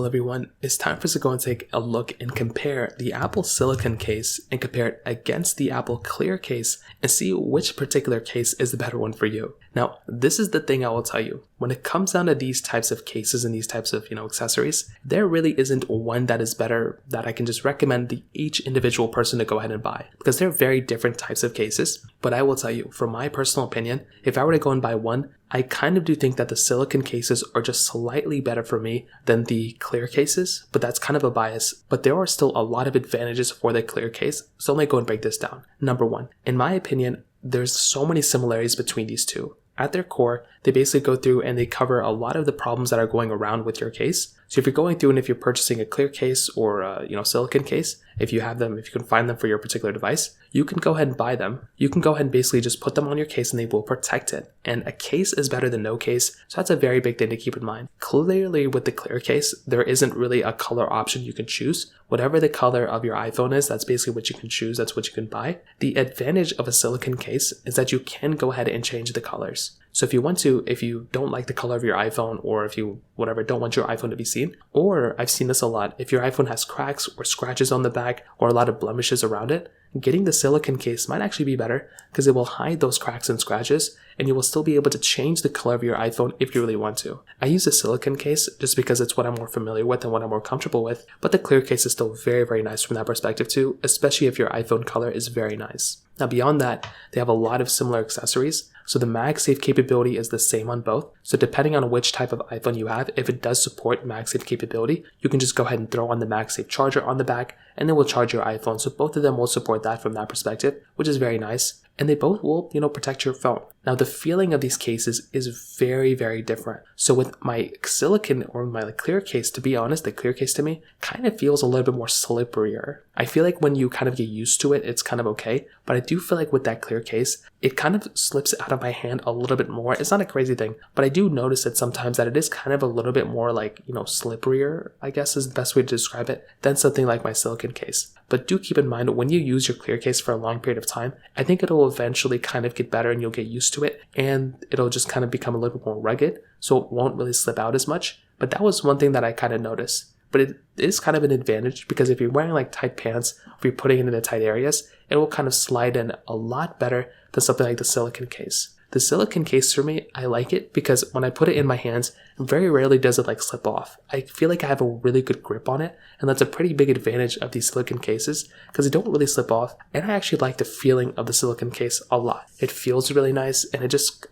Well, everyone, it's time for us to go and take a look and compare the Apple Silicon case and compare it against the Apple Clear case and see which particular case is the better one for you. Now, this is the thing I will tell you. When it comes down to these types of cases and these types of, accessories, there really isn't one that is better that I can just recommend each individual person to go ahead and buy because they're very different types of cases. But I will tell you, from my personal opinion, if I were to go and buy one, I kind of do think that the silicon cases are just slightly better for me than the clear cases, but that's kind of a bias. But there are still a lot of advantages for the clear case, so let me go and break this down. Number one, in my opinion, there's so many similarities between these two. At their core, they basically go through and they cover a lot of the problems that are going around with your case. So if you're going through and if you're purchasing a clear case or a silicon case, if you have them, if you can find them for your particular device, you can go ahead and buy them. You can go ahead and basically just put them on your case and they will protect it. And a case is better than no case, so that's a very big thing to keep in mind. Clearly with the clear case, there isn't really a color option you can choose. Whatever the color of your iPhone is, that's basically what you can choose, that's what you can buy. The advantage of a silicon case is that you can go ahead and change the colors. So if you want to, if you don't like the color of your iPhone or if you, don't want your iPhone to be seen, or I've seen this a lot, if your iPhone has cracks or scratches on the back or a lot of blemishes around it, getting the silicon case might actually be better because it will hide those cracks and scratches and you will still be able to change the color of your iPhone if you really want to. I use a silicon case just because it's what I'm more familiar with and what I'm more comfortable with, but the clear case is still very, very nice from that perspective too, especially if your iPhone color is very nice. Now beyond that, they have a lot of similar accessories. So the MagSafe capability is the same on both. So depending on which type of iPhone you have, if it does support MagSafe capability, you can just go ahead and throw on the MagSafe charger on the back and it will charge your iPhone. So both of them will support that from that perspective, which is very nice. And they both will, protect your phone. Now the feeling of these cases is very, very different. So with my silicon or my clear case, to be honest, the clear case to me kind of feels a little bit more slipperier. I feel like when you kind of get used to it, it's kind of okay. But I do feel like with that clear case, it kind of slips out of my hand a little bit more. It's not a crazy thing, but I do notice it sometimes that it is kind of a little bit more slipperier, I guess is the best way to describe it, than something like my silicon case. But do keep in mind when you use your clear case for a long period of time, I think it'll eventually kind of get better and you'll get used to it and it'll just kind of become a little bit more rugged. So it won't really slip out as much. But that was one thing that I kind of noticed. But it is kind of an advantage because if you're wearing tight pants, if you're putting it into tight areas, it will kind of slide in a lot better than something like the silicon case. The silicon case for me, I like it because when I put it in my hands, very rarely does it slip off. I feel like I have a really good grip on it, and that's a pretty big advantage of these silicon cases because they don't really slip off, and I actually like the feeling of the silicon case a lot. It feels really nice, and it just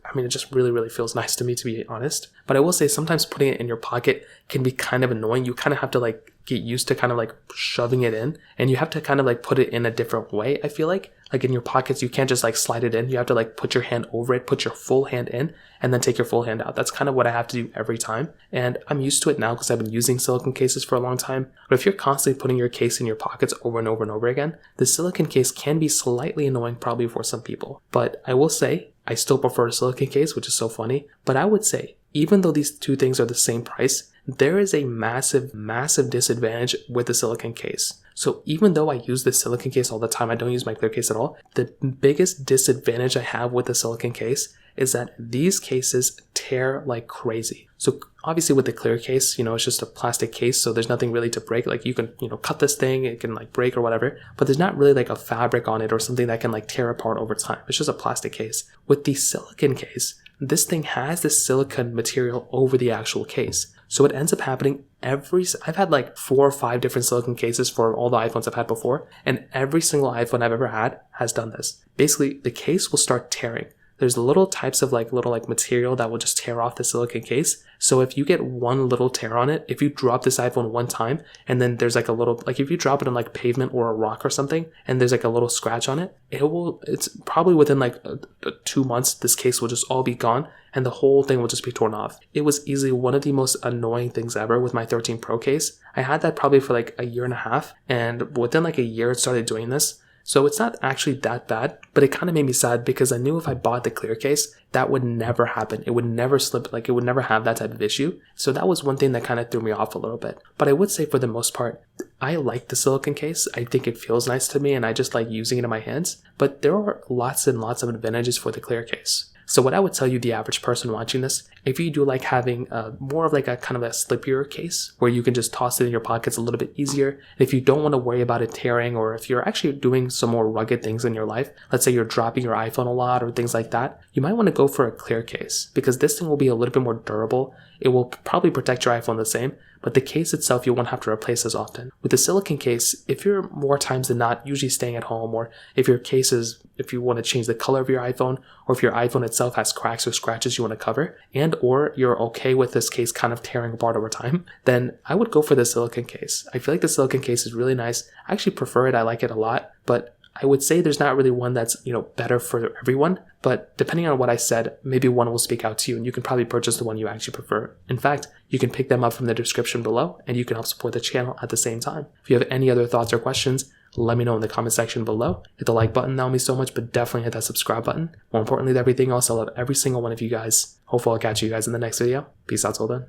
really, really feels nice to me, to be honest. But I will say sometimes putting it in your pocket can be kind of annoying. You kind of have to get used to kind of shoving it in, and you have to kind of put it in a different way, I feel like in your pockets, you can't just slide it in. You have to put your hand over it, put your full hand in, and then take your full hand out. That's kind of what I have to do every time. And I'm used to it now because I've been using silicon cases for a long time. But if you're constantly putting your case in your pockets over and over and over again, the silicon case can be slightly annoying probably for some people. But I will say, I still prefer a silicon case, which is so funny. But I would say, even though these two things are the same price, there is a massive, massive disadvantage with the silicon case. So even though I use the silicon case all the time, I don't use my clear case at all. The biggest disadvantage I have with the silicon case is that these cases tear like crazy. So obviously with the clear case, it's just a plastic case, so there's nothing really to break. You can, cut this thing, it can break or whatever, but there's not really a fabric on it or something that can tear apart over time. It's just a plastic case. With the silicon case, this thing has this silicone material over the actual case. So it ends up happening I've had 4 or 5 different silicon cases for all the iPhones I've had before, and every single iPhone I've ever had has done this. Basically, the case will start tearing. There's little types of material that will just tear off the silicon case. So if you get one little tear on it, if you drop this iPhone one time and then there's a little, if you drop it on pavement or a rock or something and there's a little scratch on it, it's probably within 2 months, this case will just all be gone and the whole thing will just be torn off. It was easily one of the most annoying things ever with my 13 Pro case. I had that probably for a year and a half, and within a year it started doing this. So it's not actually that bad, but it kind of made me sad because I knew if I bought the clear case, that would never happen. It would never slip, it would never have that type of issue. So that was one thing that kind of threw me off a little bit. But I would say for the most part, I like the silicon case. I think it feels nice to me and I just like using it in my hands. But there are lots and lots of advantages for the clear case. So what I would tell you, the average person watching this, if you do like having more of like a kind of a slippier case where you can just toss it in your pockets a little bit easier, if you don't want to worry about it tearing, or if you're actually doing some more rugged things in your life, let's say you're dropping your iPhone a lot or things like that, you might want to go for a clear case because this thing will be a little bit more durable. It will probably protect your iPhone the same, but the case itself you won't have to replace as often. With the silicone case, if you're more times than not usually staying at home, or if your case is, if you want to change the color of your iPhone, or if your iPhone itself has cracks or scratches you want to cover, and or you're okay with this case kind of tearing apart over time, then I would go for the silicone case. I feel like the silicone case is really nice. I actually prefer it. I like it a lot, but I would say there's not really one that's, better for everyone, but depending on what I said, maybe one will speak out to you and you can probably purchase the one you actually prefer. In fact, you can pick them up from the description below and you can help support the channel at the same time. If you have any other thoughts or questions, let me know in the comment section below. Hit the like button, that would mean so much, but definitely hit that subscribe button. More importantly than everything else, I love every single one of you guys. Hopefully I'll catch you guys in the next video. Peace out till then.